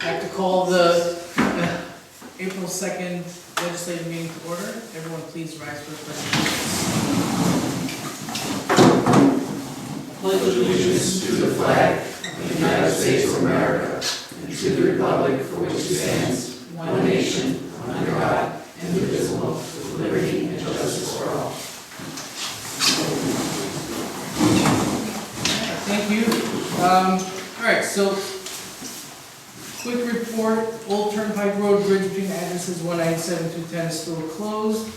like to call the April 2nd legislative meeting to order. Everyone please rise for the pledge. Pledge allegiance to the flag of the United States of America and to the republic for which it stands, one nation, under God, indivisible, with liberty and justice for all. Thank you. All right, so quick report. Old Turnpike Road Bridge between addresses 197 and 210 is still closed.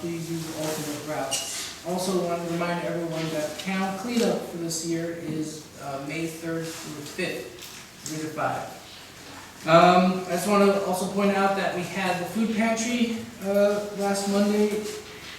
Please use alternate routes. Also want to remind everyone that town cleanup for this year is May 3rd through the 5th, 3 to 5. I just want to also point out that we had the food pantry last Monday,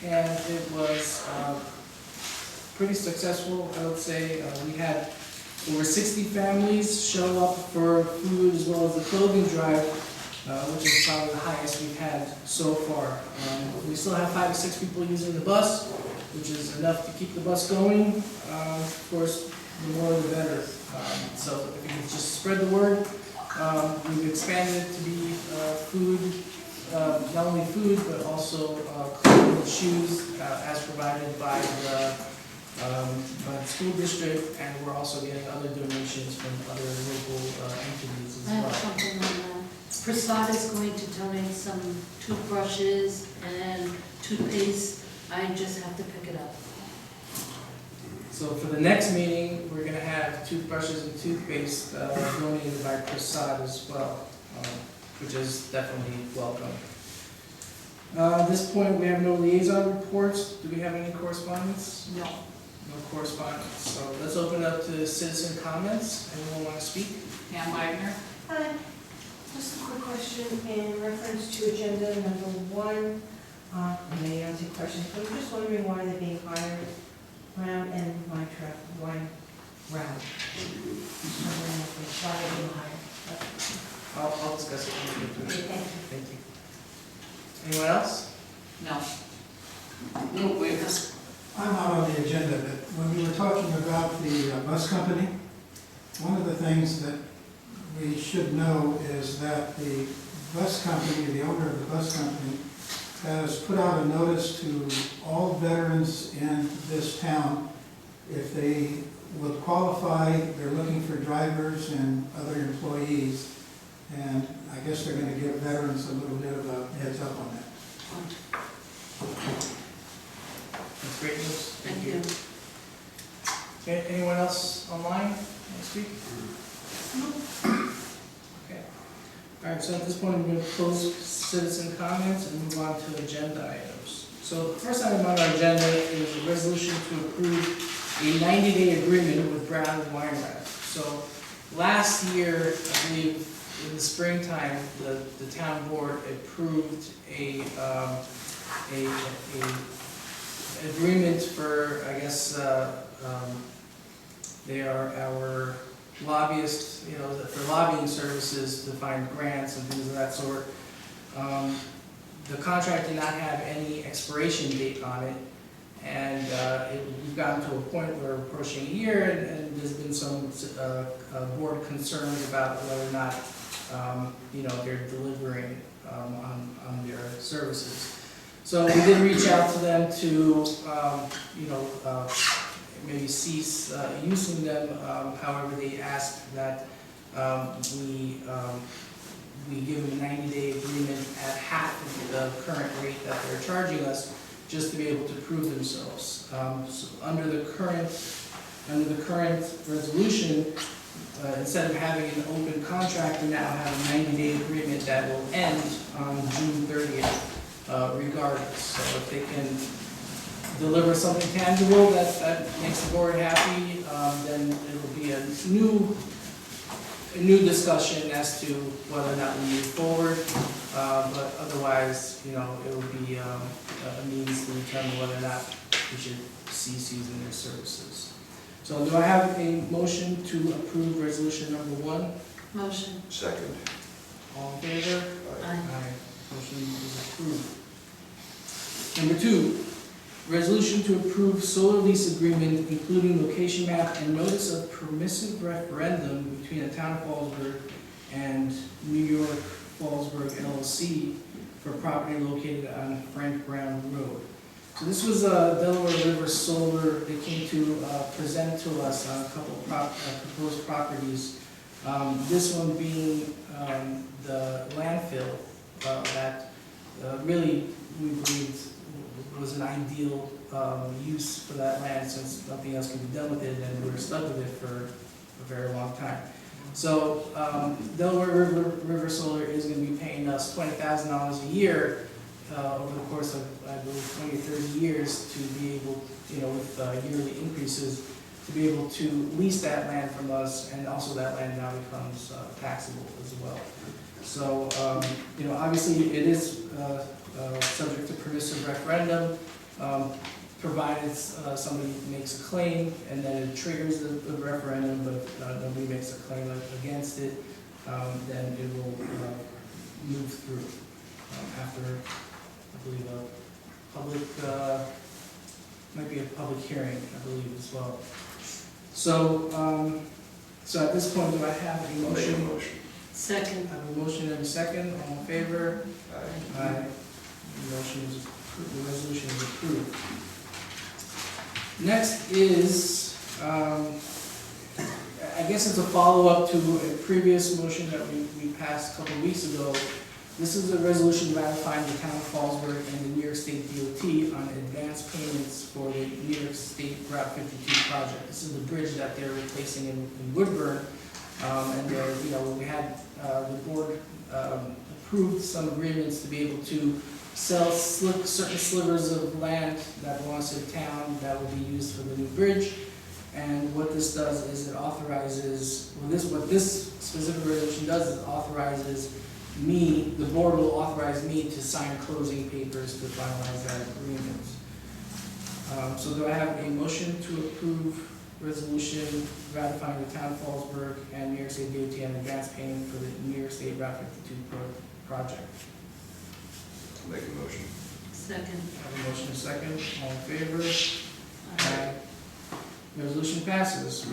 and it was pretty successful, I would say. We had over 60 families show up for food as well as the clothing drive, which is probably the highest we've had so far. We still have 5 to 6 people using the bus, which is enough to keep the bus going. Of course, the more the better. So if you can just spread the word. We've expanded it to be food, not only food, but also clothing and shoes as provided by the school district, and we're also getting other donations from other local entities as I have well. something on that. Prasad is going to donate some toothbrushes and toothpaste. I just have to pick it up. So for the next meeting, we're going to have toothbrushes and toothpaste donated by Prasad as well, which is definitely welcome. At this point, we have no liaison reports. Do we have any correspondence? No. No correspondence. So let's open up to citizen comments. Anyone want to speak? Pam Wagner. Hi, just a quick question in reference to agenda number 1. I know you don't take questions, but I'm just wondering why they're being hired round and my truck, why round? Just wondering why they're being hired. I'll discuss it. Okay, thank you. Thank you. Anyone else? No. No, wait, I'm not on the agenda, but when we were talking about the bus company, one of the things that we should know is that the bus company, the owner of the bus company, has put out a notice to all veterans in this town. If they would qualify, they're looking for drivers and other employees. And I guess they're going to give veterans a little bit of a heads up on that. That's great news. Thank you. Okay, anyone else online want to speak? Okay. All right, so at this point, we're going to close citizen comments and move on to agenda items. So the first item on our agenda is a resolution to approve a 90-day agreement with Brown and Weinrad. So last year, I believe in the springtime, the town board approved a agreement for, I guess, they are our lobbyists, you know, for lobbying services to find grants and things of that sort. The contract did not have any expiration date on it, and we've gotten to a point where we're approaching a year, and there's been some board concerns about whether or not you know, they're delivering on their services. So we did reach out to them to, you know, maybe cease using them. However, they asked that we give them a 90-day agreement at half of the current rate that they're charging us, just to be able to prove themselves. So under the current resolution, instead of having an open contract, we now have a 90-day agreement that will end on June 30th, regardless. So if they can deliver something tangible that makes the board happy, then it will be a new discussion as to whether or not we move forward. But otherwise, you know, it will be a means to determine whether or not we should cease using their services. So do I have a motion to approve resolution number 1? Motion. Second. All in favor? Aye. Motion is approved. Number 2, resolution to approve solar lease agreement including location map and notice of permissive referendum between the town of Fallsburg and New York Fallsburg LLC for property located on Frank Brown Road. So this was Delaware River Solar. They came to present to us on a couple of proposed properties. This one being the landfill that really we believed was an ideal use for that land, since nothing else can be done with it, and we were stuck with it for a very long time. So Delaware River Solar is going to be paying us $20,000 a year over the course of, I believe, 20 or 30 years to be able, with yearly increases, to be able to lease that land from us, and also that land now becomes taxable as well. So, obviously it is subject to permissive referendum, provided somebody makes a claim and then it triggers the referendum, but nobody makes a claim against it, then it will move through after, I believe, a public, might be a public hearing, I believe, as well. So, so at this point, do I have a motion? Make a motion. Second. I have a motion and a second. All in favor? Aye. Aye. The motion is approved, the resolution is approved. Next is, I guess it's a follow-up to a previous motion that we passed a couple of weeks ago. This is a resolution ratifying the town of Fallsburg and the New York State DOT on advance payments for the New York State Route 52 project. This is the bridge that they're replacing in Woodburn. And we had the board approved some agreements to be able to sell certain slivers of land that belongs to the town that will be used for the new bridge. And what this does is it authorizes, what this specific resolution does is authorizes me, the board will authorize me to sign closing papers to finalize that agreement. So do I have a motion to approve resolution ratifying the town of Fallsburg and New York State DOT on advance payment for the New York State Route 52 project? Make a motion. Second. I have a motion and a second. All in favor? Aye. Resolution passes.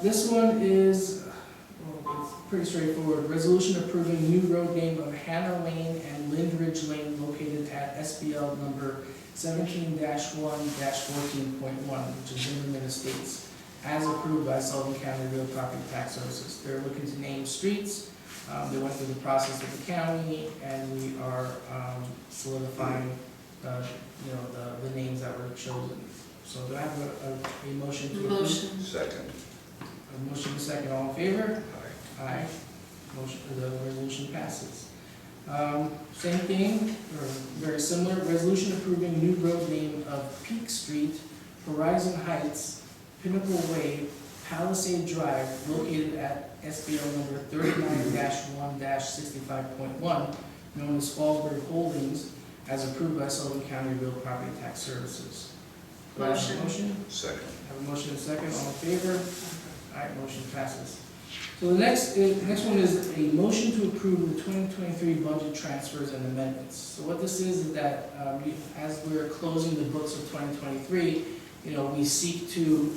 This one is, it's pretty straightforward. Resolution approving new road name of Hannah Lane and Lindridge Lane located at SBL number 17-1-14.1, which is Zimmerman Estates, as approved by Sullivan County Real Property Tax Services. They're looking to name streets. They went through the process with the county, and we are solidifying, the names that were chosen. So do I have a motion to approve? Motion. Second. A motion and a second. All in favor? Aye. Aye. Motion, the resolution passes. Same thing, or very similar, resolution approving new road name of Peak Street, Horizon Heights, Pinnacle Way, Palisade Drive, located at SBL number 39-1-65.1, known as Fallsburg Holdings, as approved by Sullivan County Real Property Tax Services. Do I have a motion? Second. I have a motion and a second. All in favor? Aye, motion passes. So the next one is a motion to approve the 2023 budget transfers and amendments. So what this is that as we're closing the books of 2023, we seek to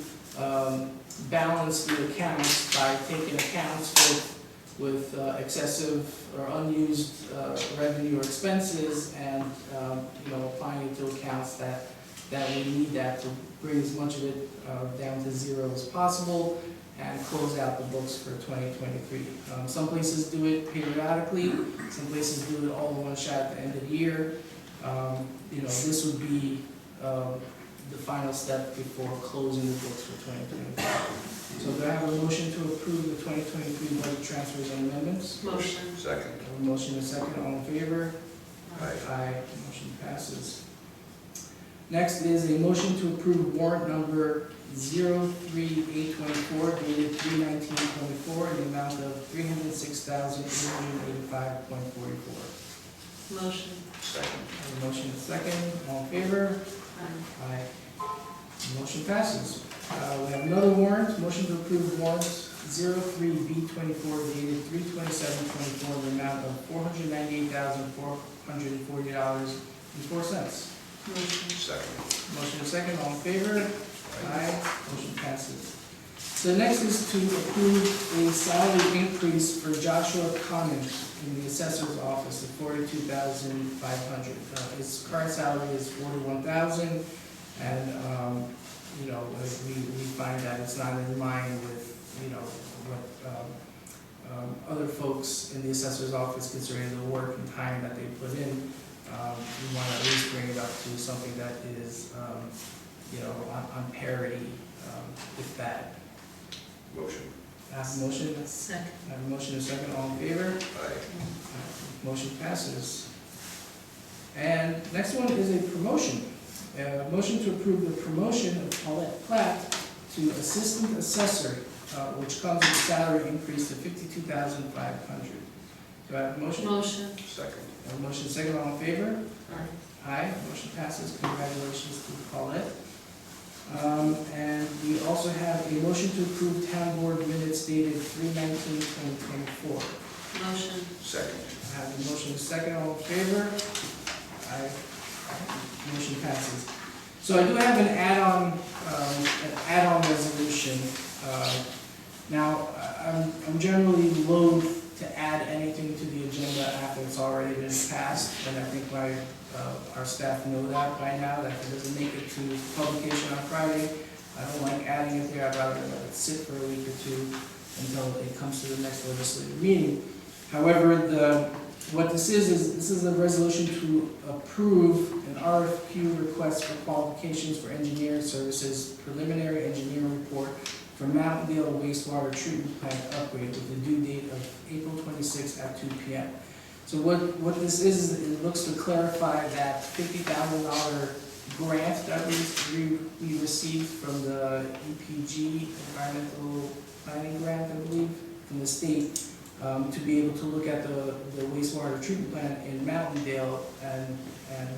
balance the accounts by taking accounts with excessive or unused revenue or expenses, and applying it to accounts that we need that to bring as much of it down to zero as possible and close out the books for 2023. Some places do it periodically, some places do it all in one shot at the end of the year. This would be the final step before closing the books for 2023. So do I have a motion to approve the 2023 budget transfers and amendments? Motion. Second. I have a motion and a second. All in favor? Aye. Aye. Motion passes. Next is a motion to approve warrant number 03824 dated 3/19/24 in the amount of $306,885.44. Motion. Second. I have a motion and a second. All in favor? Aye. Aye. Motion passes. We have another warrant, motion to approve warrant 03B24 dated 3/27/24 in the amount of $498,440.04. Motion. Second. Motion and second, all in favor? Aye. Motion passes. So next is to approve a salary increase for Joshua Conant in the assessor's office of $42,500. His current salary is $41,000, and, you know, we find that it's not in line with, you know, what other folks in the assessor's office, considering the work and time that they put in. We want to at least bring it up to something that is, you know, on parity, if that. Motion. I have a motion. Second. I have a motion and a second. All in favor? Aye. Motion passes. And next one is a promotion. Motion to approve the promotion of Paulette Platt to assistant assessor, which comes with a salary increase to $52,500. Do I have a motion? Motion. Second. I have a motion and a second. All in favor? Aye. Aye. Motion passes. Congratulations to Paulette. And we also have a motion to approve town board minutes dated 3/19/2024. Motion. Second. I have a motion and a second, all in favor? Aye. Motion passes. So I do have an add-on resolution. Now, I'm generally loath to add anything to the agenda after it's already been passed, and I think our staff know that by now, that it doesn't make it to publication on Friday. I don't like adding it there. I'd rather let it sit for a week or two until it comes to the next legislative meeting. However, what this is a resolution to approve an RFQ request for qualifications for engineering services, preliminary engineering report for Mountain Dale wastewater treatment plant upgrade with the due date of April 26th at 2 p.m. So what this is it looks to clarify that $50,000 grant that we received from the EPG, Environmental Planning Grant, I believe, from the state, to be able to look at the wastewater treatment plant in Mountaindale, and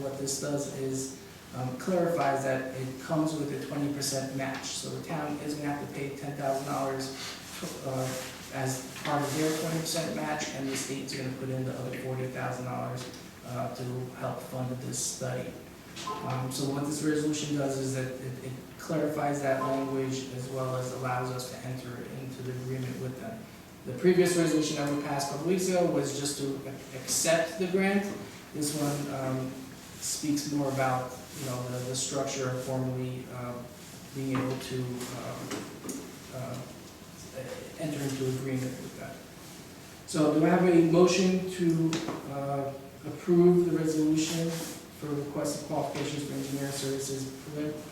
what this does is clarifies that it comes with a 20% match. So the town is going to have to pay $10,000 as part of their 20% match, and the state's going to put in the other $40,000 to help fund this study. So what this resolution does is that it clarifies that language as well as allows us to enter into the agreement with them. The previous resolution that we passed a couple weeks ago was just to accept the grant. This one speaks more about, you know, the structure and formally being able to enter into agreement with that. So do I have a motion to approve the resolution for request of qualifications for engineering services,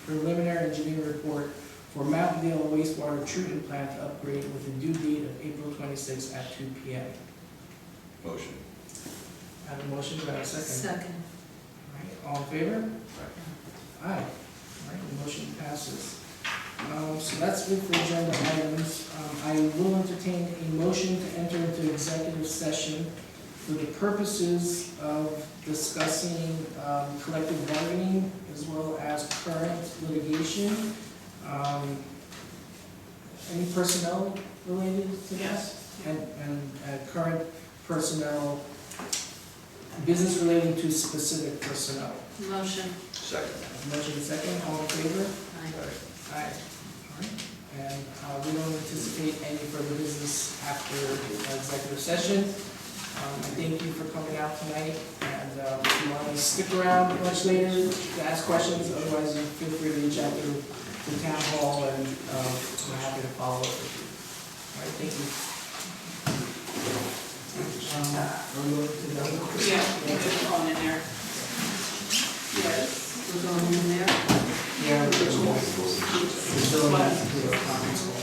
preliminary engineering report for Mountain Dale wastewater treatment plant upgrade with a due date of April 26th at 2 p.m. Motion. I have a motion, do I have a second? Second. All right, all in favor? Aye. All right, the motion passes. So that's it for agenda items. I will entertain a motion to enter into executive session for the purposes of discussing collective bargaining as well as current litigation. Any personnel related to this? And current personnel, business relating to specific personnel. Motion. Second. Motion second, all in favor? Aye. Aye. All right. And we don't anticipate any further business after executive session. I thank you for coming out tonight, and if you want to stick around much later to ask questions, otherwise you feel free to reach out to the town hall, and we're happy to follow up with you. All right, thank you. Are we going to the Yeah, we're just going in there. Yes. We're going in there. Yeah, we're still in that conference call.